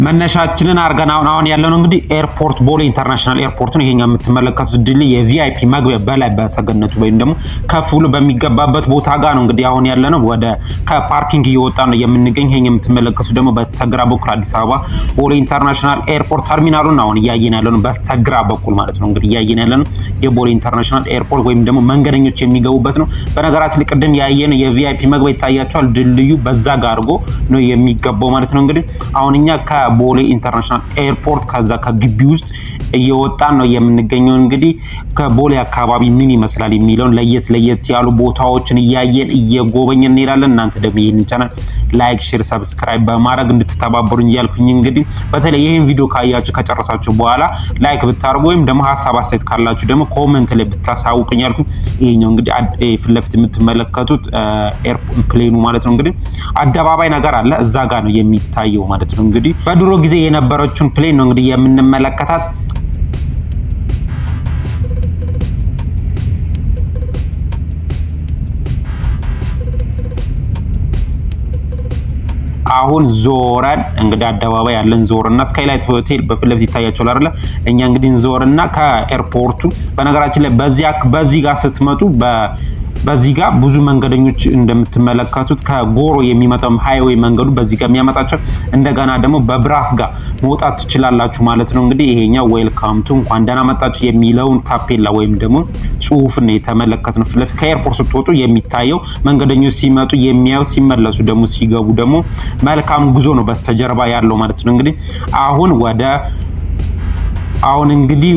መነሻችንን አርገን አሁን ያለነው እንግዲህ ኤርፖርት ቦሌ ኢንተርናሽናል ኤርፖርት ነው። ይሄኛው የምትመለከቱት ድል የቪአይፒ መግቢያ በላይ በሰገነቱ ወይም ደግሞ ከፍ ብሎ በሚገባበት ቦታ ጋር ነው እንግዲህ አሁን ያለነው። ወደ ከፓርኪንግ እየወጣ ነው የምንገኝ። ይሄኛው የምትመለከቱት ደግሞ በስተግራ በኩል አዲስ አበባ ቦሌ ኢንተርናሽናል ኤርፖርት ተርሚናሉን አሁን እያየን ያለነው በስተግራ በኩል ማለት ነው። እንግዲህ እያየን ያለነው የቦሌ ኢንተርናሽናል ኤርፖርት ወይም ደግሞ መንገደኞች የሚገቡበት ነው። በነገራችን ላይ ቅድም ያየነው የቪአይፒ መግቢያ ይታያቸዋል። ድልድዩ በዛ ጋር አድርጎ ነው የሚገባው ማለት ነው። እንግዲህ አሁን እኛ ቦሌ ኢንተርናሽናል ኤርፖርት ከዛ ከግቢ ውስጥ እየወጣን ነው የምንገኘው። እንግዲህ ከቦሌ አካባቢ ምን ይመስላል የሚለውን ለየት ያሉ ቦታዎችን እያየን እየጎበኘን እንሄዳለን። እናንተ ደግሞ ይሄንን ቻናል ላይክ፣ ሼር፣ ሰብስክራይብ በማድረግ እንድትተባበሩኝ እያልኩኝ እንግዲህ በተለይ ይሄን ቪዲዮ ካያችሁ ከጨረሳችሁ በኋላ ላይክ ብታርጉ ወይም ደግሞ ሐሳብ አስተያየት ካላችሁ ደግሞ ኮሜንት ላይ ብታሳውቁኝ እያልኩኝ ይሄኛው እንግዲህ ፊት ለፊት የምትመለከቱት ኤርፕሌኑ ማለት ነው እንግዲህ አደባባይ ነገር አለ እዛ ጋር ነው የሚታየው ማለት ነው። እንግዲህ በድሮ ጊዜ የነበረችውን ፕሌን ነው እንግዲህ የምንመለከታት። አሁን ዞረን እንግዲህ አደባባይ ያለን ዞርና ስካይላይት ሆቴል በፊት ለፊት ይታያችኋል አይደል? እኛ እንግዲህ ዞርና ከኤርፖርቱ በነገራችን ላይ በዚህ ጋር ስትመጡ በዚህ ጋር ብዙ መንገደኞች እንደምትመለከቱት ከጎሮ የሚመጣው ሃይዌይ መንገዱ በዚህ ጋር የሚያመጣቸው እንደገና ደግሞ በብራስ ጋር መውጣት ትችላላችሁ ማለት ነው። እንግዲህ ይሄኛው ዌልካም ቱ እንኳን ደህና መጣችሁ የሚለውን ታፔላ ወይም ደግሞ ጽሁፍ ነው የተመለከትነው። ፊት ለፊት ከኤርፖርት ስትወጡ የሚታየው መንገደኞች ሲመጡ የሚያዩ ሲመለሱ ደግሞ ሲገቡ ደግሞ መልካም ጉዞ ነው በስተጀርባ ያለው ማለት ነው። እንግዲህ አሁን እንግዲህ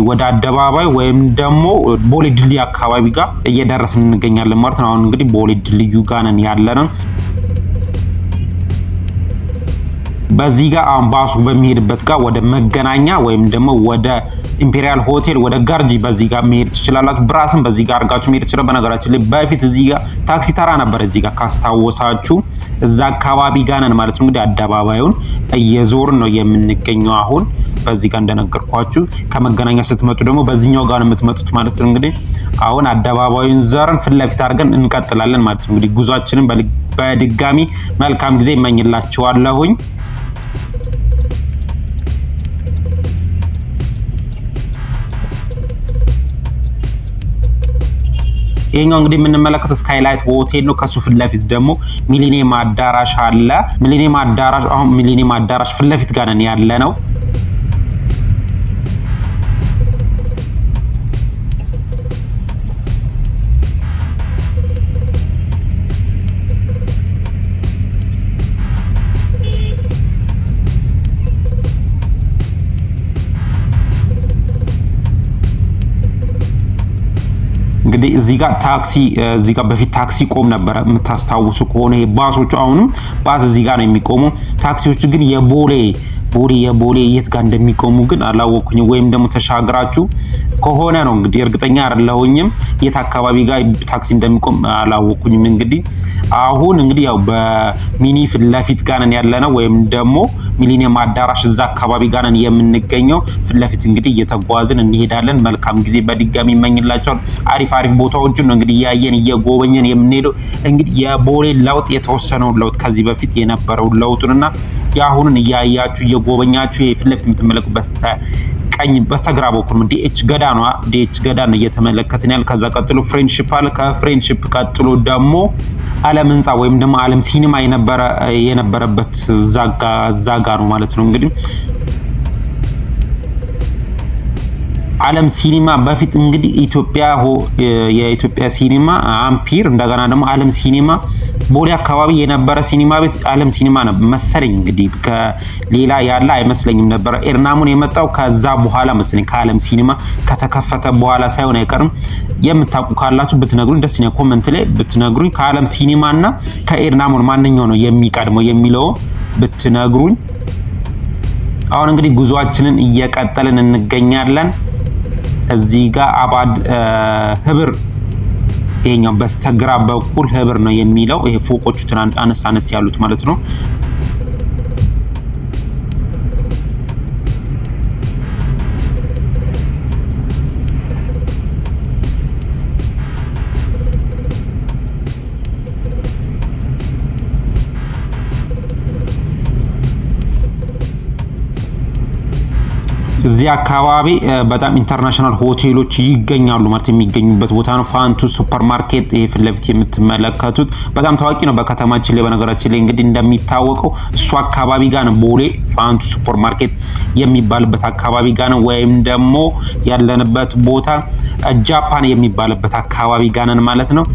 ወደ አደባባይ ወይም ደግሞ ቦሌ ድልድይ አካባቢ ጋር እየደረስን እንገኛለን ማለት ነው። አሁን እንግዲህ ቦሌ ድልድዩ ጋር ነን ያለነው። በዚህ ጋር ባሱ በሚሄድበት ጋር ወደ መገናኛ ወይም ደግሞ ወደ ኢምፔሪያል ሆቴል ወደ ጋርጂ በዚህ ጋር መሄድ ትችላላችሁ። ብራስን በዚህ ጋር አድርጋችሁ መሄድ ትችላላችሁ። በነገራችን ላይ በፊት እዚህ ጋር ታክሲ ተራ ነበር። እዚህ ጋር ካስታወሳችሁ እዛ አካባቢ ጋር ነን ማለት ነው። እንግዲህ አደባባዩን እየዞርን ነው የምንገኘው። አሁን በዚህ ጋር እንደነገርኳችሁ ከመገናኛ ስትመጡ ደግሞ በዚህኛው ጋር ነው የምትመጡት ማለት ነው። እንግዲህ አሁን አደባባዩን ዞርን ፊት ለፊት አድርገን እንቀጥላለን ማለት ነው። እንግዲህ ጉዟችንን በድጋሚ መልካም ጊዜ እመኝላችኋለሁኝ። ይሄኛው እንግዲህ የምንመለከተው ስካይላይት ሆቴል ነው። ከሱ ፊት ለፊት ደግሞ ሚሊኒየም አዳራሽ አለ። ሚሊኒየም አዳራሽ ፊት ለፊት ጋር ነን ያለ ነው። እንግዲህ እዚህ ጋር በፊት ታክሲ ቆም ነበር የምታስታውሱ ከሆነ ባሶቹ አሁንም ባስ እዚህ ጋር ነው የሚቆሙ። ታክሲዎቹ ግን የቦሌ የት ጋር እንደሚቆሙ ግን አላወኩኝም። ወይም ደግሞ ተሻግራችሁ ከሆነ ነው እንግዲህ እርግጠኛ አይደለሁኝም የት አካባቢ ጋር ታክሲ እንደሚቆም አላወኩኝም። እንግዲህ አሁን እንግዲህ ያው በሚኒ ፊት ለፊት ጋር ነን ያለነው ወይም ደግሞ ሚሊኒየም አዳራሽ እዛ አካባቢ ጋር ነን የምንገኘው። ፊት ለፊት እንግዲህ እየተጓዝን እንሄዳለን። መልካም ጊዜ በድጋሚ እመኝላችኋለሁ። አሪፍ ቦታዎችን ነው እንግዲህ እያየን እየጎበኘን የምንሄደው። እንግዲህ የቦሌ ለውጥ የተወሰነውን ለውጥ ከዚህ በፊት የነበረው ለውጡንና ያሁንን እያያችሁ እየጎበኛችሁ ፊት ለፊት የምትመለከቱበት ቀኝ በስተግራ በኩል ዲኤች ገዳ ነው። ዲኤች ገዳ ነው እየተመለከትን ያለ። ከዛ ቀጥሎ ፍሬንድሺፕ አለ። ከፍሬንድሺፕ ቀጥሎ ደግሞ ዓለም ህንፃ ወይም ደግሞ ዓለም ሲኒማ የነበረበት ዛጋ ነው ማለት ነው። እንግዲህ ዓለም ሲኒማ በፊት እንግዲህ የኢትዮጵያ ሲኒማ አምፒር እንደገና ደግሞ ዓለም ሲኒማ ቦሌ አካባቢ የነበረ ሲኒማ ቤት ዓለም ሲኒማ ነበር መሰለኝ። እንግዲህ ከሌላ ያለ አይመስለኝም ነበር። ኤርናሙን የመጣው ከዛ በኋላ መሰለኝ ከዓለም ሲኒማ ከተከፈተ በኋላ ሳይሆን አይቀርም። የምታውቁ ካላችሁ ብትነግሩኝ ደስ ይለኛል። ኮሜንት ላይ ብትነግሩኝ ከዓለም ሲኒማና ከኤርናሙን ማንኛው ነው የሚቀድመው የሚለው ብትነግሩኝ። አሁን እንግዲህ ጉዟችንን እየቀጠልን እንገኛለን። እዚህ ጋር አባድ ህብር ይሄኛው በስተግራ በኩል ህብር ነው የሚለው። ይሄ ፎቆቹ አነስ ያሉት ማለት ነው። እዚህ አካባቢ በጣም ኢንተርናሽናል ሆቴሎች ይገኛሉ ማለት የሚገኙበት ቦታ ነው። ፋንቱ ሱፐርማርኬት ይሄ ፊት ለፊት የምትመለከቱት በጣም ታዋቂ ነው በከተማችን ላይ። በነገራችን ላይ እንግዲህ እንደሚታወቀው እሱ አካባቢ ጋር ነው ቦሌ ፋንቱ ሱፐርማርኬት የሚባልበት አካባቢ ጋር ነው። ወይም ደግሞ ያለንበት ቦታ ጃፓን የሚባልበት አካባቢ ጋር ነን ማለት ነው።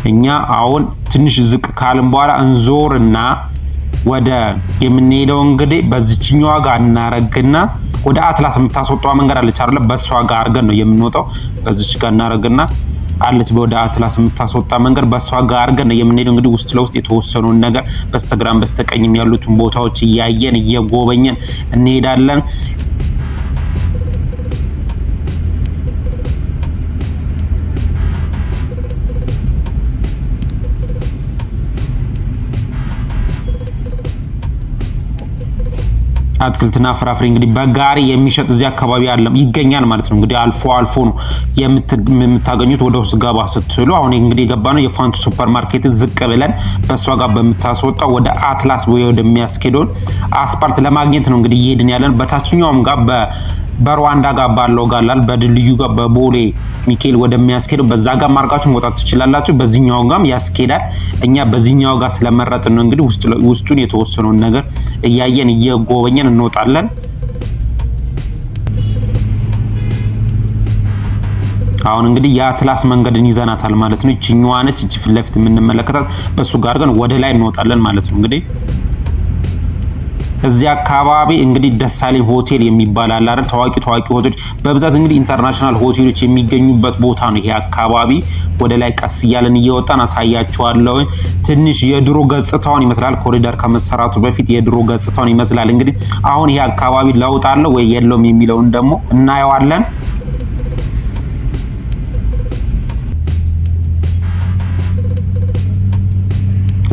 እኛ አሁን ትንሽ ዝቅ ካልን በኋላ እንዞርና ወደ የምንሄደው እንግዲህ በዚህኛው ጋር እናረግና ወደ አትላስ የምታስወጣው መንገድ አለች አይደል? በሷ ጋር አርገን ነው የምንወጣው። በዚች ጋር እናረግና አለች ወደ አትላስ የምታስወጣ መንገድ በሷ ጋር አርገን ነው የምንሄደው። እንግዲህ ውስጥ ለውስጥ የተወሰኑን ነገር በስተግራም በስተቀኝም ያሉትን ቦታዎች እያየን እየጎበኘን እንሄዳለን። አትክልትና ፍራፍሬ እንግዲህ በጋሪ የሚሸጥ እዚህ አካባቢ አለ ይገኛል ማለት ነው። እንግዲህ አልፎ አልፎ ነው የምታገኙት ወደ ውስጥ ገባ ስትሉ። አሁን እንግዲህ የገባነው የፋንቱ ሱፐርማርኬት ዝቅ ብለን በሷ ጋር በምታስወጣው ወደ አትላስ ወደሚያስኬደውን አስፓልት ለማግኘት ነው እንግዲህ እየሄድን ያለን። በታችኛውም ጋር በሩዋንዳ ጋር ባለው ጋላል በድልድዩ ጋር በቦሌ ሚካኤል ወደሚያስኬደው በዛ ጋር ማርጋችሁ መውጣት ትችላላችሁ። በዚህኛው ጋርም ያስኬዳል። እኛ በዚህኛው ጋር ስለመረጥን ነው እንግዲህ ውስጡን የተወሰነውን ነገር እያየን እየጎበኘን እንወጣለን። አሁን እንግዲህ የአትላስ መንገድን ይዘናታል ማለት ነው። እቺኛዋ ነች እቺ ፊት ለፊት የምንመለከታት። በሱ ጋር ግን ወደ ላይ እንወጣለን ማለት ነው። እንግዲህ እዚህ አካባቢ እንግዲህ ደሳለኝ ሆቴል የሚባል አለ አይደል? ታዋቂ ሆቴሎች በብዛት እንግዲህ ኢንተርናሽናል ሆቴሎች የሚገኙበት ቦታ ነው ይሄ አካባቢ። ወደ ላይ ቀስ እያለን እየወጣን አሳያችኋለሁ። ትንሽ የድሮ ገጽታውን ይመስላል። ኮሪደር ከመሰራቱ በፊት የድሮ ገጽታውን ይመስላል። እንግዲህ አሁን ይሄ አካባቢ ለውጥ አለው ወይ የለውም የሚለውን ደግሞ እናየዋለን።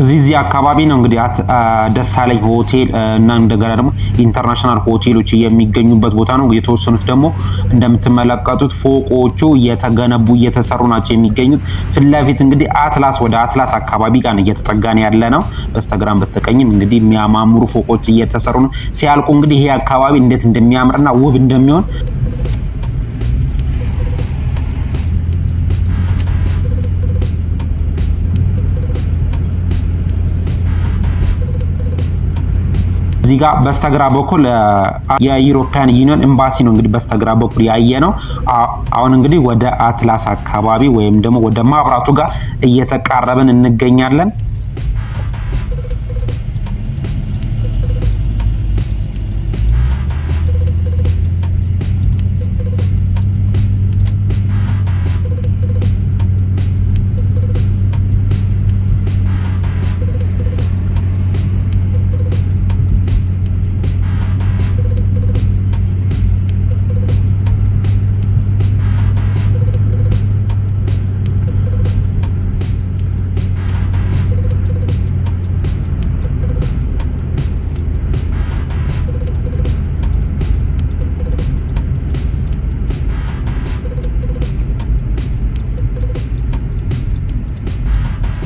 እዚህ አካባቢ ነው እንግዲህ ደሳለኝ ሆቴል እና እንደገና ደግሞ ኢንተርናሽናል ሆቴሎች የሚገኙበት ቦታ ነው። የተወሰኑት ደግሞ እንደምትመለከቱት ፎቆቹ እየተገነቡ እየተሰሩ ናቸው የሚገኙት። ፊት ለፊት እንግዲህ አትላስ ወደ አትላስ አካባቢ ጋር እየተጠጋን ያለ ነው። በስተግራም በስተቀኝም እንግዲህ የሚያማምሩ ፎቆች እየተሰሩ ነው። ሲያልቁ እንግዲህ ይሄ አካባቢ እንዴት እንደሚያምርና ውብ እንደሚሆን እዚህ ጋር በስተግራ በኩል የዩሮፒያን ዩኒየን ኤምባሲ ነው እንግዲህ በስተግራ በኩል ያየ ነው። አሁን እንግዲህ ወደ አትላስ አካባቢ ወይም ደግሞ ወደ ማብራቱ ጋር እየተቃረብን እንገኛለን።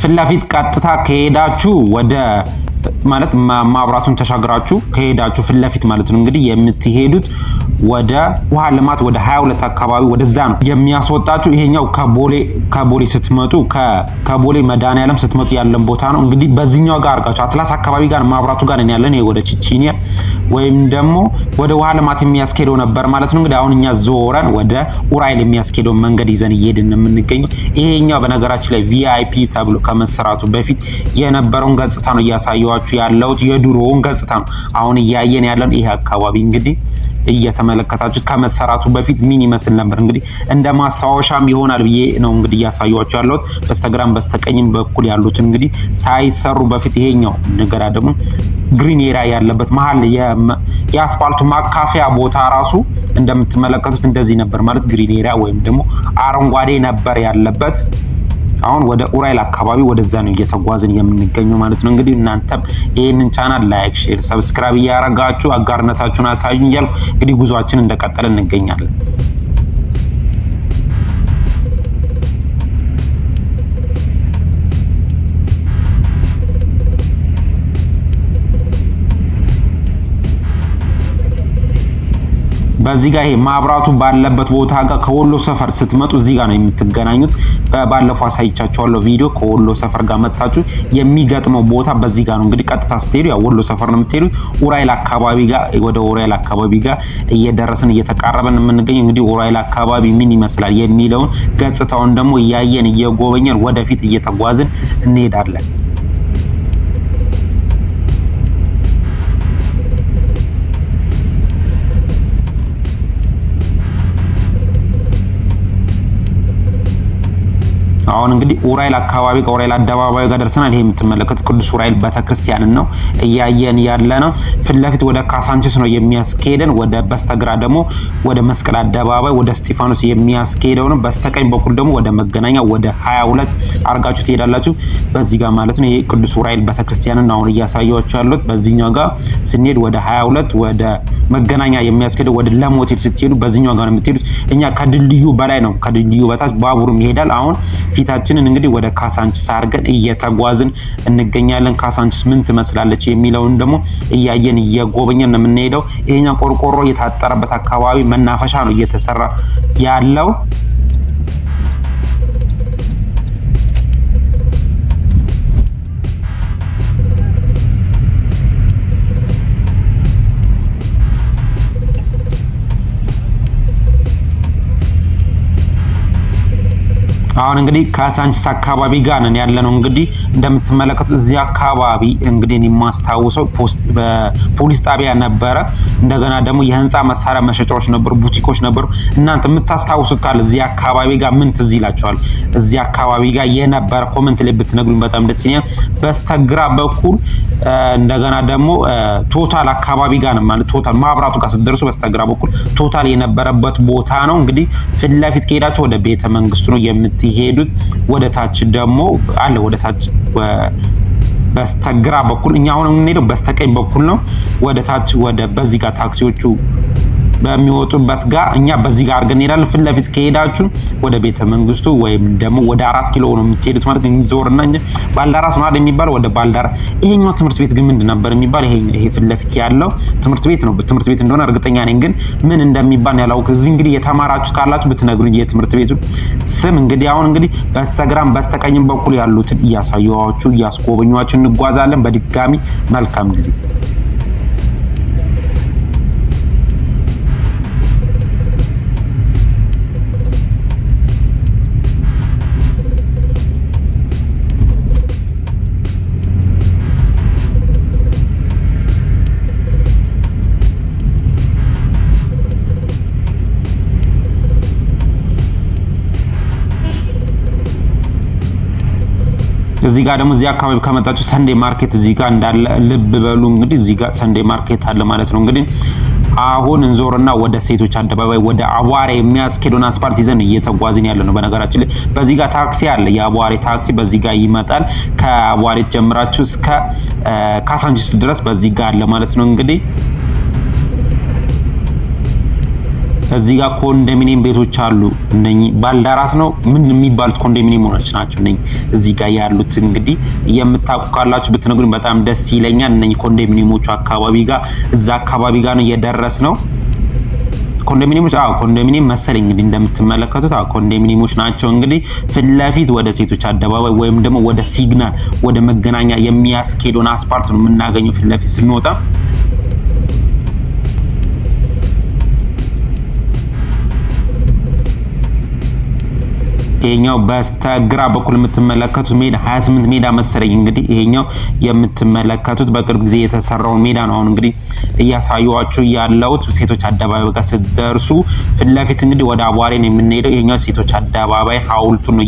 ፊት ለፊት ቀጥታ ከሄዳችሁ ወደ ማለት ማብራቱን ተሻግራችሁ ከሄዳችሁ ፊት ለፊት ማለት ነው እንግዲህ የምትሄዱት ወደ ውሃ ልማት ወደ 22 አካባቢ ወደዛ ነው የሚያስወጣችሁ። ይሄኛው ከቦሌ ስትመጡ ከቦሌ መድኃኒዓለም ስትመጡ ያለን ቦታ ነው። እንግዲህ በዚህኛው ጋር አርጋችሁ አትላስ አካባቢ ጋር ማብራቱ ጋር ነው ያለን። ወደ ቺቺኒያ ወይም ደግሞ ወደ ውሃ ልማት የሚያስኬደው ነበር ማለት ነው። እንግዲህ አሁን እኛ ዞረን ወደ ኡራኤል የሚያስኬደው መንገድ ይዘን እየሄድን የምንገኘው። ይሄኛው በነገራችን ላይ ቪአይፒ ተብሎ ከመሰራቱ በፊት የነበረውን ገጽታ ነው እያሳየዋችሁ ያለሁት። የድሮውን ገጽታ ነው አሁን እያየን ያለን። ይሄ አካባቢ እንግዲህ እየተመለከታችሁት ከመሰራቱ በፊት ምን ይመስል ነበር እንግዲህ እንደ ማስታወሻም ይሆናል ብዬ ነው እንግዲህ እያሳየዋችሁ ያለሁት። በስተግራም በስተቀኝም በኩል ያሉት እንግዲህ ሳይሰሩ በፊት ይሄኛው ነገር ደግሞ ግሪን ኤሪያ ያለበት መሀል የአስፋልቱ ማካፈያ ቦታ ራሱ እንደምትመለከቱት እንደዚህ ነበር ማለት ግሪን ኤሪያ ወይም ደግሞ አረንጓዴ ነበር ያለበት። አሁን ወደ ኡራኤል አካባቢ ወደዛ ነው እየተጓዝን የምንገኘው ማለት ነው። እንግዲህ እናንተም ይሄንን ቻናል ላይክ፣ ሼር፣ ሰብስክራይብ እያደረጋችሁ አጋርነታችሁን አሳዩኝ እያልኩ እንግዲህ ጉዟችንን እንደቀጠልን እንገኛለን። በዚህ ጋር ይሄ ማብራቱ ባለበት ቦታ ጋር ከወሎ ሰፈር ስትመጡ እዚህ ጋር ነው የምትገናኙት። ባለፈው አሳይቻችኋለሁ ቪዲዮ። ከወሎ ሰፈር ጋር መጣችሁ የሚገጥመው ቦታ በዚህ ጋር ነው። እንግዲህ ቀጥታ ስትሄዱ ያው ወሎ ሰፈር ነው የምትሄዱት። ኡራኤል አካባቢ ጋር ወደ ኡራኤል አካባቢ ጋር እየደረስን እየተቃረበን የምንገኘው እንግዲህ ኡራኤል አካባቢ ምን ይመስላል የሚለውን ገጽታውን ደግሞ እያየን እየጎበኘን ወደፊት እየተጓዝን እንሄዳለን። አሁን እንግዲህ ኡራኤል አካባቢ ከኡራኤል አደባባይ ጋር ደርሰናል። ይሄ የምትመለከቱት ቅዱስ ኡራኤል ቤተክርስቲያንን ነው እያየን ያለ ነው። ፊት ለፊት ወደ ካሳንቺስ ነው የሚያስኬደን። ወደ በስተግራ ደግሞ ወደ መስቀል አደባባይ ወደ እስጢፋኖስ የሚያስኬደው ነው። በስተቀኝ በኩል ደግሞ ወደ መገናኛ ወደ 22 አርጋችሁ ትሄዳላችሁ። በዚህ ጋር ማለት ነው። ይሄ ቅዱስ ኡራኤል ቤተክርስቲያንን አሁን እያሳያችሁ ያሉት። በዚህኛው ጋር ስንሄድ ወደ 22 ወደ መገናኛ የሚያስኬደው ወደ ለም ሆቴል ስትሄዱ በዚህኛው ጋር ነው የምትሄዱት። እኛ ከድልድዩ በላይ ነው፣ ከድልድዩ በታች ባቡሩም ይሄዳል። አሁን ፊታችንን እንግዲህ ወደ ካሳንቺስ አድርገን እየተጓዝን እንገኛለን። ካሳንቺስ ምን ትመስላለች የሚለውን ደግሞ እያየን እየጎበኘን ነው የምንሄደው። ይሄኛው ቆርቆሮ የታጠረበት አካባቢ መናፈሻ ነው እየተሰራ ያለው። አሁን እንግዲህ ካሳንቺስ አካባቢ ጋር ነን ያለነው። እንግዲህ እንደምትመለከቱት እዚህ አካባቢ እንግዲህ የማስታውሰው ፖሊስ ጣቢያ ነበረ። እንደገና ደግሞ የህንፃ መሳሪያ መሸጫዎች ነበሩ፣ ቡቲኮች ነበሩ። እናንተ የምታስታውሱት ካለ እዚህ አካባቢ ጋር ምን ትዝ ይላችኋል? እዚህ አካባቢ ጋር የነበረ ኮሜንት ላይ ብትነግሩኝ በጣም ደስ ይለኛል። በስተግራ በኩል እንደገና ደግሞ ቶታል አካባቢ ጋር ነው ማለት ቶታል ማብራቱ ጋር ስትደርሱ በስተግራ በኩል ቶታል የነበረበት ቦታ ነው። እንግዲህ ፊት ለፊት ከሄዳችሁ ወደ ቤተ መንግስቱ ነው የምትሄዱት። ወደ ታች ደግሞ አለ ወደ ታች በስተግራ በኩል እኛ አሁን የምንሄደው በስተቀኝ በኩል ነው። ወደ ታች ወደ በዚህ ጋር ታክሲዎቹ በሚወጡበት ጋር እኛ በዚህ ጋር አድርገን እንሄዳለን። ፊት ለፊት ከሄዳችሁ ወደ ቤተ መንግስቱ ወይም ደግሞ ወደ 4 ኪሎ ነው የምትሄዱት ማለት ነው። ዞርና እንጂ ባልዳራስ ነው አይደል የሚባለው? ወደ ባልዳራ። ይሄኛው ትምህርት ቤት ግን ምንድን ነበር የሚባለው? ይሄ ፊት ለፊት ያለው ትምህርት ቤት ነው። ትምህርት ቤት እንደሆነ እርግጠኛ ነኝ፣ ግን ምን እንደሚባል ያላውቅ። እዚህ እንግዲህ የተማራችሁ ካላችሁ ብትነግሩኝ የትምህርት ቤቱ ስም። እንግዲህ አሁን እንግዲህ በስተግራም በስተቀኝም በኩል ያሉትን እያሳየኋችሁ እያስጎበኟችሁ እንጓዛለን። በድጋሚ መልካም ጊዜ። እዚህ ጋር ደግሞ እዚህ አካባቢ ከመጣችሁ ሰንዴ ማርኬት እዚህ ጋር እንዳለ ልብ በሉ። እንግዲህ እዚህ ጋር ሰንዴ ማርኬት አለ ማለት ነው። እንግዲህ አሁን እንዞርና ወደ ሴቶች አደባባይ ወደ አቧሬ የሚያስኬዱን አስፓልት ይዘን እየተጓዝን ያለ ነው። በነገራችን ላይ በዚህ ጋር ታክሲ አለ፣ የአቧሬ ታክሲ በዚህ ጋር ይመጣል። ከአቧሬ ጀምራችሁ እስከ ካሳንቺስ ድረስ በዚህ ጋር አለ ማለት ነው። እንግዲህ እዚህ ጋር ኮንዶሚኒየም ቤቶች አሉ። እነኚህ ባልዳራስ ነው ምን የሚባሉት ኮንዶሚኒየሞች ናቸው እነኚህ እዚህ ጋር ያሉት። እንግዲህ የምታውቁ ካላችሁ ብትነግሩኝ በጣም ደስ ይለኛል። እነኚህ ኮንዶሚኒየሞቹ አካባቢ ጋር እዛ አካባቢ ጋር ነው እየደረስ ነው። ኮንዶሚኒየሞች ኮንዶሚኒየም መሰለኝ እንግዲህ እንደምትመለከቱት ኮንዶሚኒየሞች ናቸው። እንግዲህ ፊት ለፊት ወደ ሴቶች አደባባይ ወይም ደግሞ ወደ ሲግናል ወደ መገናኛ የሚያስኬደውን አስፓልት ነው የምናገኘው ፊት ለፊት ስንወጣ። ይሄኛው በስተግራ በኩል የምትመለከቱት ሜዳ 28 ሜዳ መሰለኝ። እንግዲህ ይሄኛው የምትመለከቱት በቅርብ ጊዜ የተሰራው ሜዳ ነው። አሁን እንግዲህ እያሳዩዋችሁ ያለውት ሴቶች አደባባይ ጋር ስትደርሱ ፊት ለፊት እንግዲህ ወደ አቧሬ ነው የምንሄደው። ይሄኛው ሴቶች አደባባይ ሐውልቱን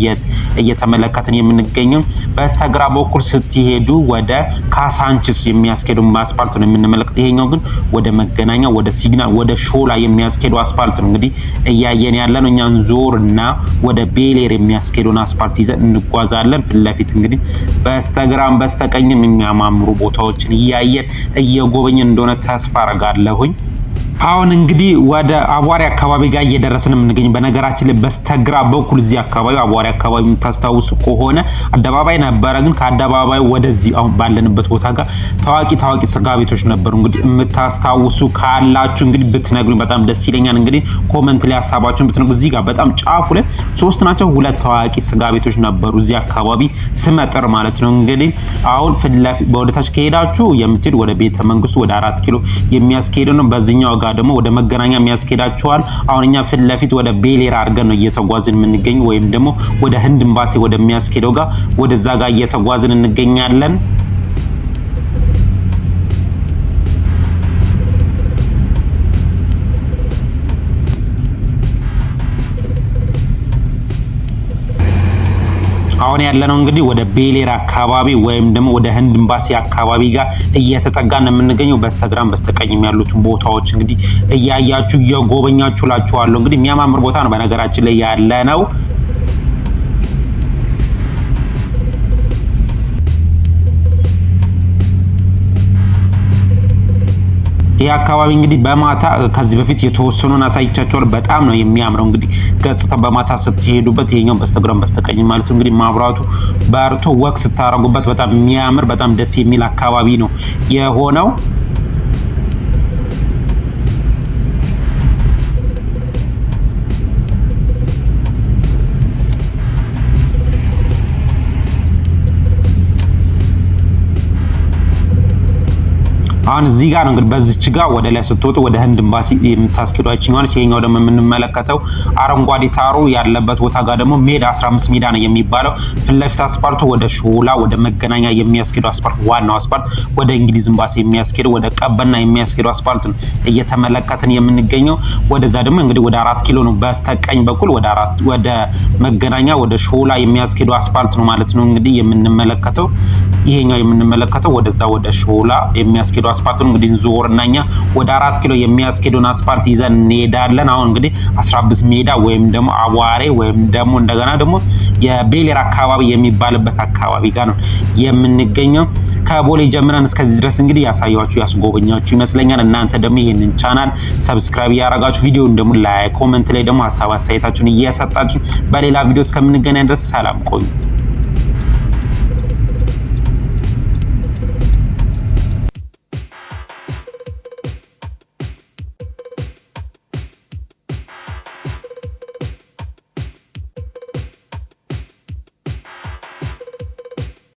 እየተመለከትን የምንገኘው። በስተግራ በኩል ስትሄዱ ወደ ካሳንቺስ የሚያስኬደው አስፓልት ነው የምንመለከተው። ይሄኛው ግን ወደ መገናኛ ወደ ሲግናል ወደ ሾላ የሚያስኬደው አስፓልት ነው እንግዲህ እያየን ያለ ነው። እኛን ዞርና ወደ ቤሌ የሚያስኬዱን አስፓልት ይዘን እንጓዛለን። ፊት ለፊት እንግዲህ በስተግራም በስተቀኝም የሚያማምሩ ቦታዎችን እያየን እየጎበኘን እንደሆነ ተስፋ አረጋለሁኝ። አሁን እንግዲህ ወደ አቧሪ አካባቢ ጋር እየደረስን የምንገኘው በነገራችን ላይ በስተግራ በኩል እዚህ አካባቢ አቧሪ አካባቢ የምታስታውሱ ከሆነ አደባባይ ነበረ። ግን ከአደባባይ ወደዚህ አሁን ባለንበት ቦታ ጋር ታዋቂ ስጋ ቤቶች ነበሩ። እንግዲህ የምታስታውሱ ካላችሁ እንግዲህ ብትነግሩኝ በጣም ደስ ይለኛል። እንግዲህ ኮሜንት ላይ ሀሳባችሁን ብትነግሩ። እዚህ ጋር በጣም ጫፉ ላይ 3 ናቸው 2 ታዋቂ ስጋ ቤቶች ነበሩ እዚህ አካባቢ ስመጥር ማለት ነው። እንግዲህ አሁን ፍለፊ በወደታች ከሄዳችሁ የምትሄድ ወደ ቤተ መንግስቱ ወደ 4 ኪሎ የሚያስኬድ ነው። በዚህኛው ጋር ደግሞ ወደ መገናኛ የሚያስኬዳቸዋል። አሁን እኛ ፊት ለፊት ወደ ቤሌራ አድርገን ነው እየተጓዝን የምንገኘው፣ ወይም ደግሞ ወደ ህንድ ኤምባሲ ወደሚያስኬደው ጋር ወደዛ ጋር እየተጓዝን እንገኛለን። አሁን ያለነው እንግዲህ ወደ ቤሌራ አካባቢ ወይም ደግሞ ወደ ህንድ ኤምባሲ አካባቢ ጋር እየተጠጋን የምንገኘው። በስተግራም በስተቀኝም ያሉትን ቦታዎች እንግዲህ እያያችሁ እየጎበኛችሁ ላችኋለሁ። እንግዲህ የሚያማምር ቦታ ነው በነገራችን ላይ ያለነው። ይህ አካባቢ እንግዲህ በማታ ከዚህ በፊት የተወሰኑን አሳይቻችኋለሁ። በጣም ነው የሚያምረው። እንግዲህ ገጽታ በማታ ስትሄዱበት ይሄኛው በስተግራም በስተቀኝ ማለት ነው እንግዲህ ማብራቱ በርቶ ወክ ስታረጉበት በጣም የሚያምር በጣም ደስ የሚል አካባቢ ነው የሆነው። አሁን እዚህ ጋር ነው እንግዲህ በዚች ጋር ወደ ላይ ስትወጡ ወደ ህንድ ኤምባሲ የምታስኬዷችን ማለት ይሄኛው ደግሞ የምንመለከተው አረንጓዴ ሳሩ ያለበት ቦታ ጋር ደግሞ ሜዳ 15 ሜዳ ነው የሚባለው። ፊት ለፊት አስፓልቱ ወደ ሾላ ወደ መገናኛ የሚያስኬደው አስፓልት ዋናው አስፓልት ወደ እንግሊዝ ኤምባሲ የሚያስኬደው ወደ ቀበና የሚያስኬደው አስፓልት ነው እየተመለከትን የምንገኘው። ወደዛ ደግሞ እንግዲህ ወደ 4 ኪሎ ነው በስተቀኝ በኩል ወደ መገናኛ ወደ ሾላ የሚያስኬደው አስፓልት ነው ማለት ነው እንግዲህ የምንመለከተው። ይሄኛው የምንመለከተው ወደዛ ወደ ሾላ የሚያስኬደው አስፓልት ነው። እንግዲህ ዞርናኛ ወደ 4 ኪሎ የሚያስኬደውን አስፓልት ይዘን እንሄዳለን። አሁን እንግዲህ 15 ሜዳ ወይም ደግሞ አዋሬ ወይም ደግሞ እንደገና ደግሞ የቤሌራ አካባቢ የሚባልበት አካባቢ ጋር ነው የምንገኘው። ከቦሌ ጀምረን እስከዚህ ድረስ እንግዲህ ያሳያችሁ ያስጎበኛችሁ ይመስለኛል። እናንተ ደግሞ ይሄንን ቻናል ሰብስክራይብ ያደረጋችሁ ቪዲዮውን ደግሞ ላይክ ኮሜንት ላይ ደግሞ ሀሳብ አስተያየታችሁን እያሰጣችሁ በሌላ ቪዲዮ እስከምንገናኝ ድረስ ሰላም ቆዩ።